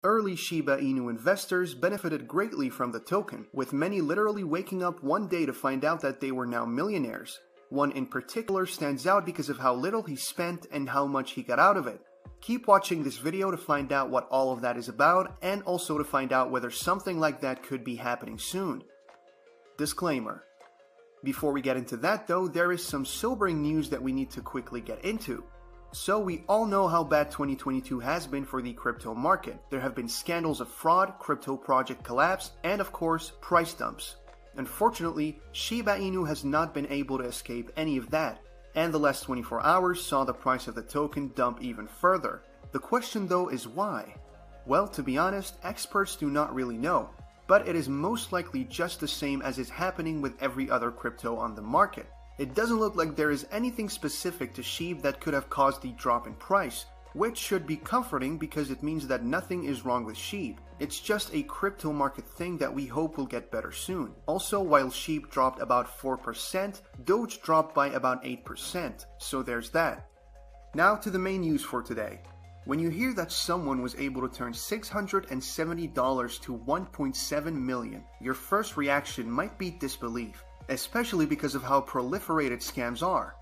Early Shiba Inu investors benefited greatly from the token, with many literally waking up one day to find out that they were now millionaires. One in particular stands out because of how little he spent and how much he got out of it. Keep watching this video to find out what all of that is about, and also to find out whether something like that could be happening soon. Disclaimer. Before we get into that though, there is some sobering news that we need to quickly get into. So we all know how bad 2022 has been for the crypto market. There have been scandals of fraud, crypto project collapse, and of course, price dumps. Unfortunately, Shiba Inu has not been able to escape any of that, and the last 24 hours saw the price of the token dump even further. The question though is why? Well, to be honest, experts do not really know, but it is most likely just the same as is happening with every other crypto on the market. It doesn't look like there is anything specific to Shib that could have caused the drop in price, which should be comforting because it means that nothing is wrong with Shib. It's just a crypto market thing that we hope will get better soon. Also, while Shib dropped about 4%, Doge dropped by about 8%, so there's that. Now to the main news for today. When you hear that someone was able to turn $670 to 1.7 million, your first reaction might be disbelief, especially because of how proliferated scams are.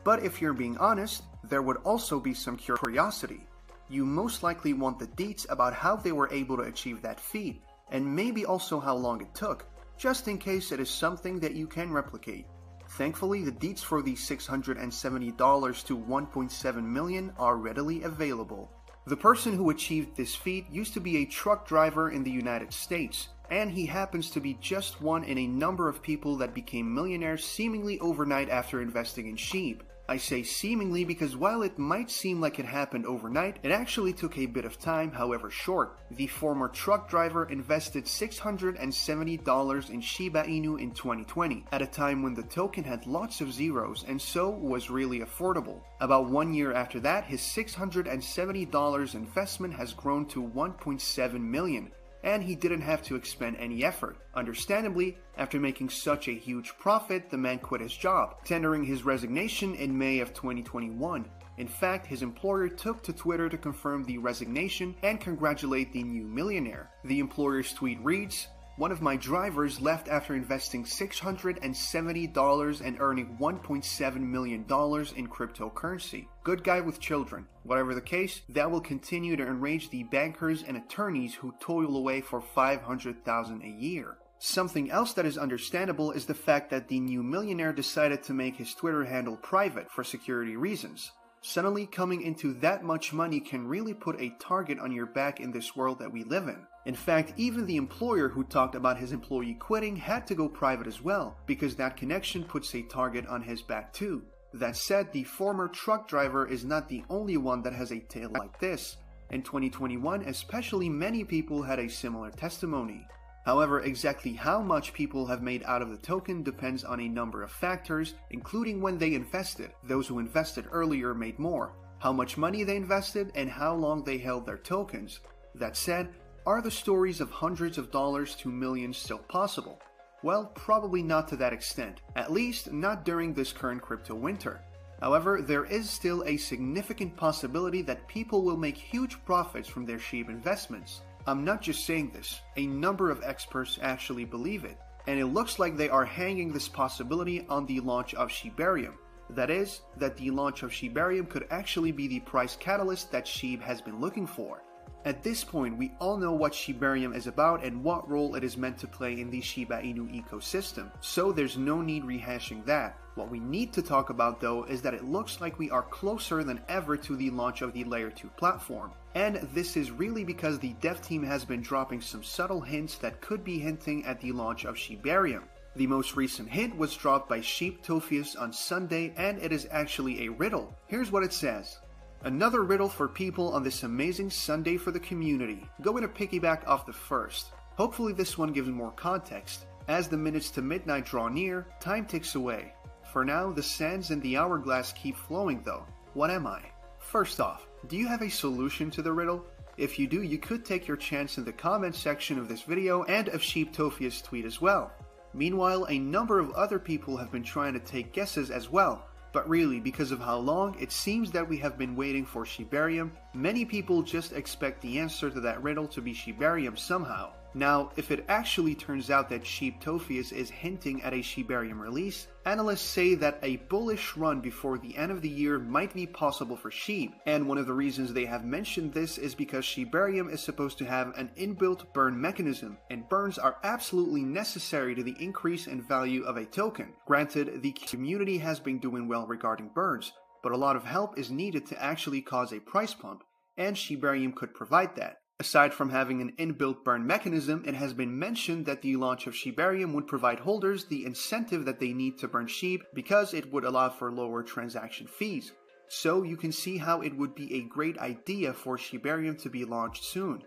But if you're being honest, there would also be some curiosity. You most likely want the deets about how they were able to achieve that feat, and maybe also how long it took, just in case it is something that you can replicate. Thankfully, the deets for the $670 to 1.7 million are readily available. The person who achieved this feat used to be a truck driver in the United States, and he happens to be just one in a number of people that became millionaires seemingly overnight after investing in Shib. I say seemingly because while it might seem like it happened overnight, it actually took a bit of time, however short. The former truck driver invested $670 in Shiba Inu in 2020, at a time when the token had lots of zeros and so was really affordable. About 1 year after that, his $670 investment has grown to 1.7 million. And he didn't have to expend any effort. Understandably, after making such a huge profit, the man quit his job, tendering his resignation in May of 2021. In fact, his employer took to Twitter to confirm the resignation and congratulate the new millionaire. The employer's tweet reads, "One of my drivers left after investing $670 and earning $1.7 million in cryptocurrency. Good guy with children." Whatever the case, that will continue to enrage the bankers and attorneys who toil away for $500,000 a year. Something else that is understandable is the fact that the new millionaire decided to make his Twitter handle private for security reasons. Suddenly, coming into that much money can really put a target on your back in this world that we live in. In fact, even the employer who talked about his employee quitting had to go private as well, because that connection puts a target on his back too. That said, the former truck driver is not the only one that has a tale like this. In 2021, especially, many people had a similar testimony. However, exactly how much people have made out of the token depends on a number of factors, including when they invested. Those who invested earlier made more, how much money they invested, and how long they held their tokens. That said, are the stories of hundreds of dollars to millions still possible? Well, probably not to that extent, at least not during this current crypto winter. However, there is still a significant possibility that people will make huge profits from their Shib investments. I'm not just saying this, a number of experts actually believe it, and it looks like they are hanging this possibility on the launch of Shibarium. That is, that the launch of Shibarium could actually be the price catalyst that Shib has been looking for. At this point, we all know what Shibarium is about and what role it is meant to play in the Shiba Inu ecosystem, so there's no need rehashing that. What we need to talk about though is that it looks like we are closer than ever to the launch of the Layer 2 platform. And this is really because the dev team has been dropping some subtle hints that could be hinting at the launch of Shibarium. The most recent hint was dropped by shibatoken on Sunday, and it is actually a riddle. Here's what it says. Another riddle for people on this amazing Sunday for the community. Going to piggyback off the first. Hopefully this one gives more context. As the minutes to midnight draw near, time ticks away. For now, the sands in the hourglass keep flowing though. What am I? First off, do you have a solution to the riddle? If you do, you could take your chance in the comment section of this video and of shibatoken's tweet as well. Meanwhile, a number of other people have been trying to take guesses as well. But really, because of how long it seems that we have been waiting for Shibarium, Many people just expect the answer to that riddle to be Shibarium somehow. Now, if it actually turns out that Shibatofius is hinting at a Shibarium release, analysts say that a bullish run before the end of the year might be possible for Shib, and one of the reasons they have mentioned this is because Shibarium is supposed to have an inbuilt burn mechanism, and burns are absolutely necessary to the increase in value of a token. Granted, the community has been doing well regarding burns, but a lot of help is needed to actually cause a price pump, and Shibarium could provide that. Aside from having an inbuilt burn mechanism, it has been mentioned that the launch of Shibarium would provide holders the incentive that they need to burn Shib because it would allow for lower transaction fees. So you can see how it would be a great idea for Shibarium to be launched soon,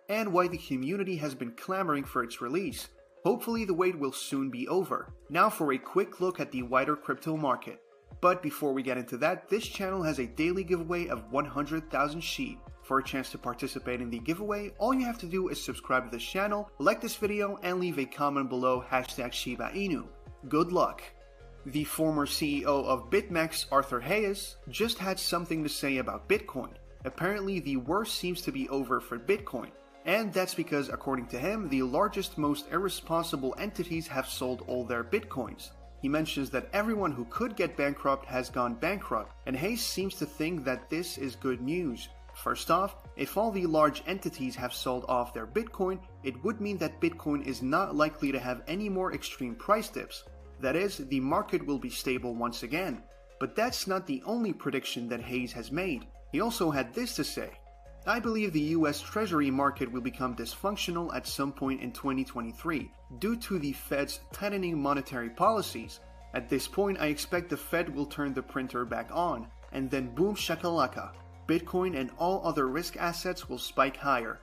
and why the community has been clamoring for its release. Hopefully the wait will soon be over. Now for a quick look at the wider crypto market. But before we get into that, this channel has a daily giveaway of 100,000 Shib. For a chance to participate in the giveaway, all you have to do is subscribe to this channel, like this video, and leave a comment below #Shiba Inu. Good luck! The former CEO of BitMEX, Arthur Hayes, just had something to say about Bitcoin. Apparently the worst seems to be over for Bitcoin. And that's because, according to him, the largest, most irresponsible entities have sold all their Bitcoins. He mentions that everyone who could get bankrupt has gone bankrupt, and Hayes seems to think that this is good news. First off, if all the large entities have sold off their Bitcoin, it would mean that Bitcoin is not likely to have any more extreme price dips. That is, the market will be stable once again. But that's not the only prediction that Hayes has made. He also had this to say: I believe the US Treasury market will become dysfunctional at some point in 2023 due to the Fed's tightening monetary policies. At this point, I expect the Fed will turn the printer back on, and then boom shakalaka, Bitcoin and all other risk assets will spike higher.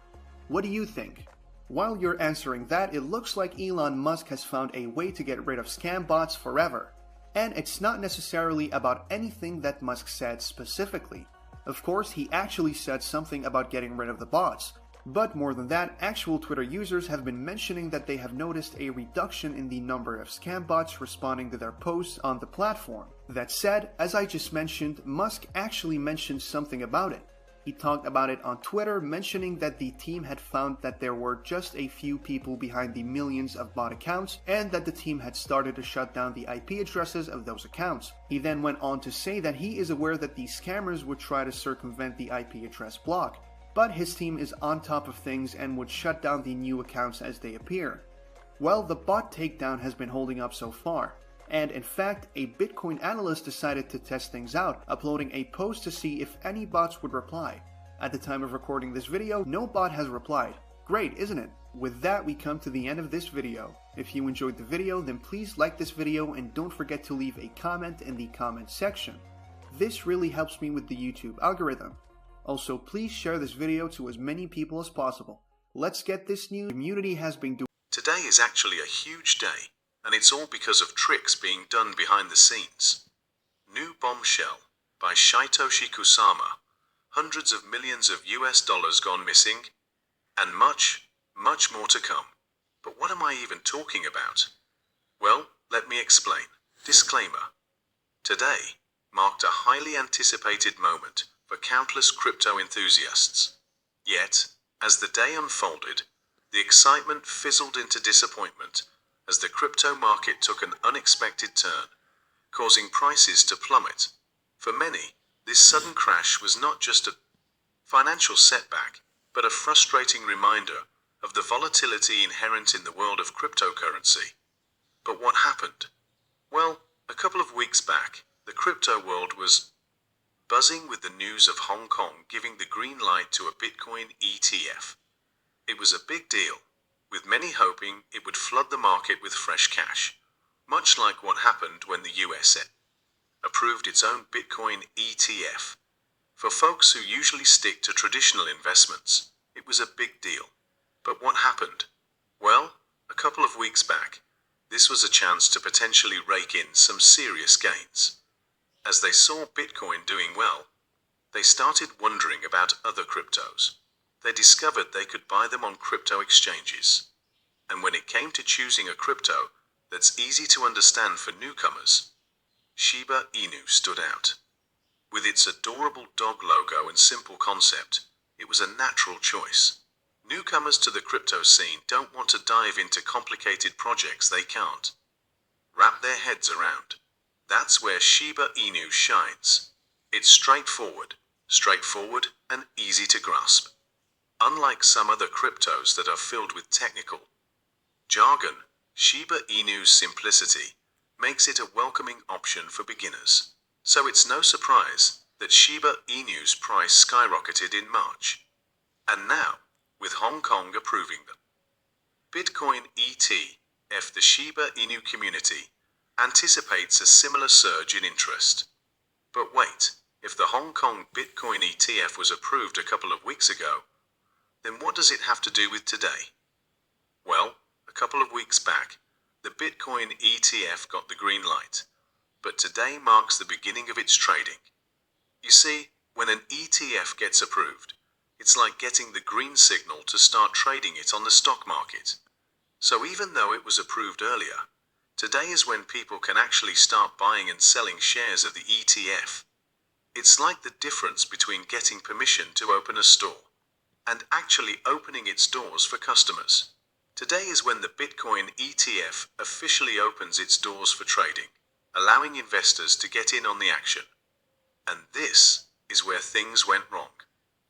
What do you think? While you're answering that, it looks like Elon Musk has found a way to get rid of scam bots forever. And it's not necessarily about anything that Musk said specifically. Of course, he actually said something about getting rid of the bots. But more than that, actual Twitter users have been mentioning that they have noticed a reduction in the number of scam bots responding to their posts on the platform. That said, as I just mentioned, Musk actually mentioned something about it. He talked about it on Twitter, mentioning that the team had found that there were just a few people behind the millions of bot accounts, and that the team had started to shut down the IP addresses of those accounts. He then went on to say that he is aware that the scammers would try to circumvent the IP address block, but his team is on top of things and would shut down the new accounts as they appear. Well, the bot takedown has been holding up so far. And in fact, a Bitcoin analyst decided to test things out, uploading a post to see if any bots would reply. At the time of recording this video, no bot has replied. Great, isn't it? With that, we come to the end of this video. If you enjoyed the video, then please like this video and don't forget to leave a comment in the comment section. This really helps me with the YouTube algorithm. Also, please share this video to as many people as possible. Let's get this new community has been doing. Today is actually a huge day. And it's all because of tricks being done behind the scenes. New bombshell by Satoshi Kusama, hundreds of millions of US dollars gone missing, and much, much more to come. But what am I even talking about? Well, let me explain. Disclaimer. Today marked a highly anticipated moment for countless crypto enthusiasts. Yet, as the day unfolded, the excitement fizzled into disappointment as the crypto market took an unexpected turn, causing prices to plummet. For many, this sudden crash was not just a financial setback, but a frustrating reminder of the volatility inherent in the world of cryptocurrency. But what happened? Well, a couple of weeks back, the crypto world was buzzing with the news of Hong Kong giving the green light to a Bitcoin ETF. It was a big deal, with many hoping it would flood the market with fresh cash, much like what happened when the US approved its own Bitcoin ETF. For folks who usually stick to traditional investments, it was a big deal. But what happened? Well, a couple of weeks back, this was a chance to potentially rake in some serious gains. As they saw Bitcoin doing well, they started wondering about other cryptos. They discovered they could buy them on crypto exchanges. And when it came to choosing a crypto that's easy to understand for newcomers, Shiba Inu stood out. With its adorable dog logo and simple concept, it was a natural choice. Newcomers to the crypto scene don't want to dive into complicated projects they can't wrap their heads around. That's where Shiba Inu shines. It's straightforward and easy to grasp. Unlike some other cryptos that are filled with technical jargon, Shiba Inu's simplicity makes it a welcoming option for beginners. So it's no surprise that Shiba Inu's price skyrocketed in March. And now, with Hong Kong approving them, Bitcoin ETF, the Shiba Inu community anticipates a similar surge in interest. But wait, if the Hong Kong Bitcoin ETF was approved a couple of weeks ago, then what does it have to do with today? Well, a couple of weeks back, the Bitcoin ETF got the green light, but today marks the beginning of its trading. You see, when an ETF gets approved, it's like getting the green signal to start trading it on the stock market. So even though it was approved earlier, today is when people can actually start buying and selling shares of the ETF. It's like the difference between getting permission to open a store and actually opening its doors for customers. Today is when the Bitcoin ETF officially opens its doors for trading, allowing investors to get in on the action. And this is where things went wrong.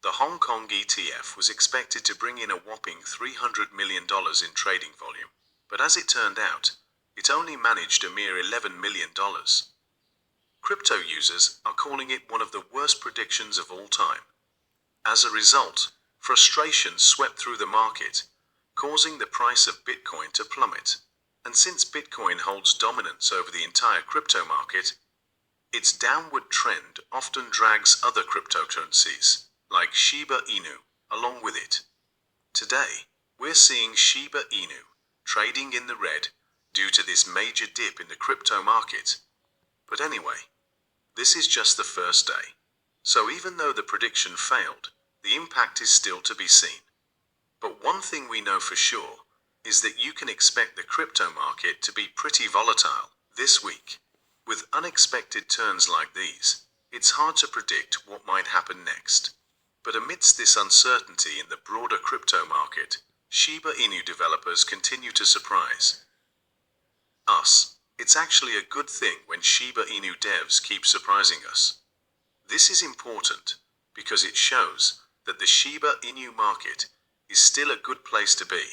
The Hong Kong ETF was expected to bring in a whopping $300 million in trading volume, but as it turned out, it only managed a mere $11 million. Crypto users are calling it one of the worst predictions of all time. As a result, frustration swept through the market, causing the price of Bitcoin to plummet. And since Bitcoin holds dominance over the entire crypto market, its downward trend often drags other cryptocurrencies, like Shiba Inu, along with it. Today, we're seeing Shiba Inu trading in the red due to this major dip in the crypto market. But anyway, this is just the first day. So even though the prediction failed, the impact is still to be seen. But one thing we know for sure is that you can expect the crypto market to be pretty volatile this week. With unexpected turns like these, it's hard to predict what might happen next. But amidst this uncertainty in the broader crypto market, Shiba Inu developers continue to surprise us. It's actually a good thing when Shiba Inu devs keep surprising us. This is important because it shows that the Shiba Inu market is still a good place to be,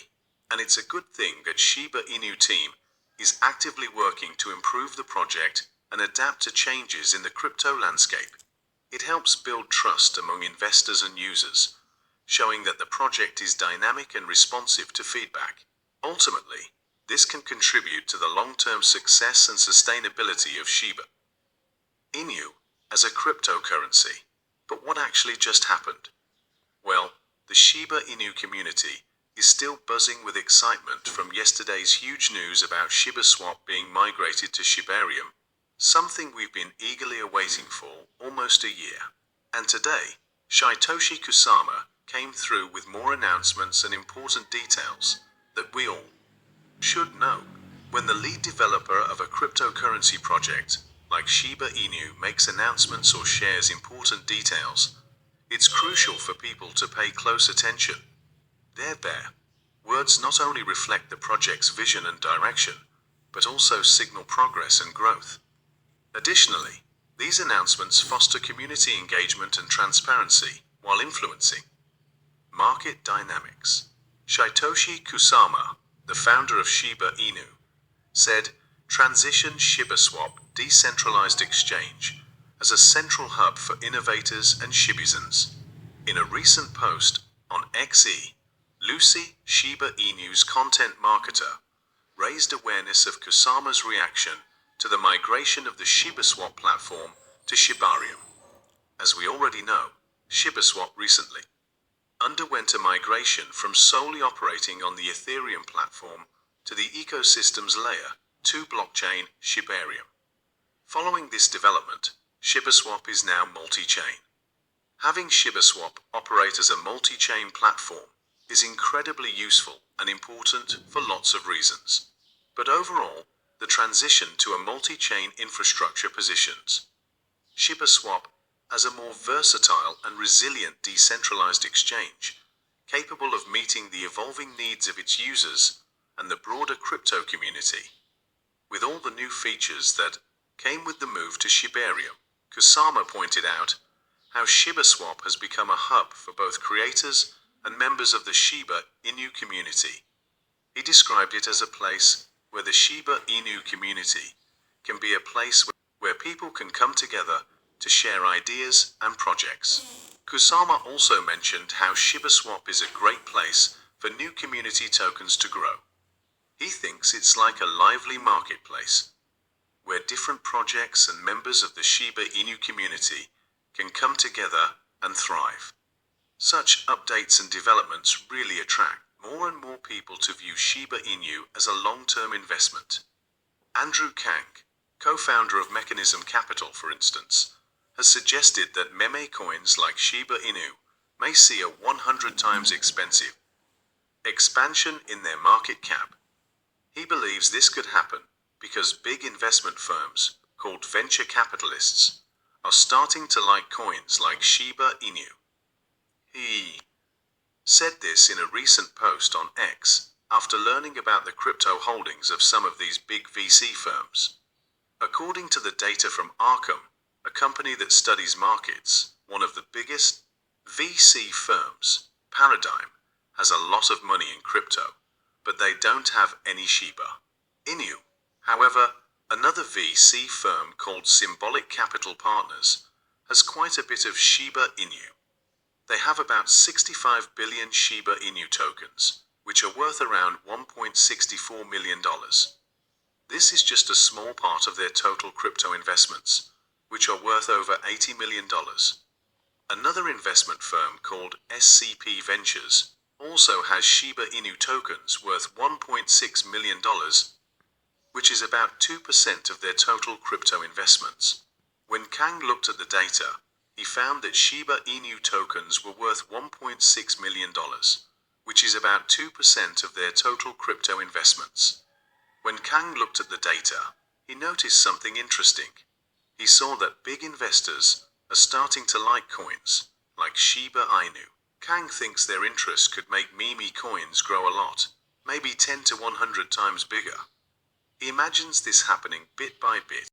and it's a good thing that Shiba Inu team is actively working to improve the project and adapt to changes in the crypto landscape. It helps build trust among investors and users, showing that the project is dynamic and responsive to feedback. Ultimately, this can contribute to the long-term success and sustainability of Shiba Inu as a cryptocurrency. But what actually just happened? Well, the Shiba Inu community is still buzzing with excitement from yesterday's huge news about shibaswap being migrated to shibarium, something we've been eagerly awaiting for almost a year. And today, Shitoshi Kusama came through with more announcements and important details that we all should know. When the lead developer of a cryptocurrency project like Shiba Inu makes announcements or shares important details, it's crucial for people to pay close attention. Their words not only reflect the project's vision and direction, but also signal progress and growth. Additionally, these announcements foster community engagement and transparency while influencing market dynamics. Shitoshi Kusama, the founder of Shiba Inu, said, "Transition shibaswap decentralized exchange as a central hub for innovators and shibizens." In a recent post on XE, Lucy, Shiba Inu's content marketer, raised awareness of Kusama's reaction to the migration of the shibaswap platform to shibarium. As we already know, shibaswap recently underwent a migration from solely operating on the Ethereum platform to the ecosystem's layer 2 blockchain shibarium. Following this development, shibaswap is now multi-chain. Having shibaswap operate as a multi-chain platform is incredibly useful and important for lots of reasons. But overall, the transition to a multi-chain infrastructure positions shibaswap as a more versatile and resilient decentralized exchange, capable of meeting the evolving needs of its users and the broader crypto community. With all the new features that came with the move to Shibarium, Kusama pointed out how shibaswap has become a hub for both creators and members of the Shiba Inu community. He described it as a place where the Shiba Inu community can be a place where people can come together to share ideas and projects. Kusama also mentioned how shibaswap is a great place for new community tokens to grow. He thinks it's like a lively marketplace, where different projects and members of the Shiba Inu community can come together and thrive. Such updates and developments really attract more and more people to view Shiba Inu as a long-term investment. Andrew Kang, co-founder of Mechanism Capital, for instance, has suggested that meme coins like Shiba Inu may see a 100 times expensive expansion in their market cap. He believes this could happen because big investment firms, called venture capitalists, are starting to like coins like Shiba Inu. He said this in a recent post on X after learning about the crypto holdings of some of these big VC firms. According to the data from Arkham, a company that studies markets, one of the biggest VC firms, Paradigm, has a lot of money in crypto, but they don't have any Shiba Inu. However, another VC firm called Symbolic Capital Partners has quite a bit of Shiba Inu. They have about 65 billion Shiba Inu tokens, which are worth around $1.64 million. This is just a small part of their total crypto investments, which are worth over $80 million. Another investment firm called SCP Ventures also has Shiba Inu tokens worth $1.6 million, which is about 2% of their total crypto investments. When Kang looked at the data, he found that Shiba Inu tokens were worth $1.6 million, which is about 2% of their total crypto investments. When Kang looked at the data, he noticed something interesting. He saw that big investors are starting to like coins, like Shiba Inu. Kang thinks their interest could make meme coins grow a lot, maybe 10 to 100 times bigger. He imagines this happening bit by bit.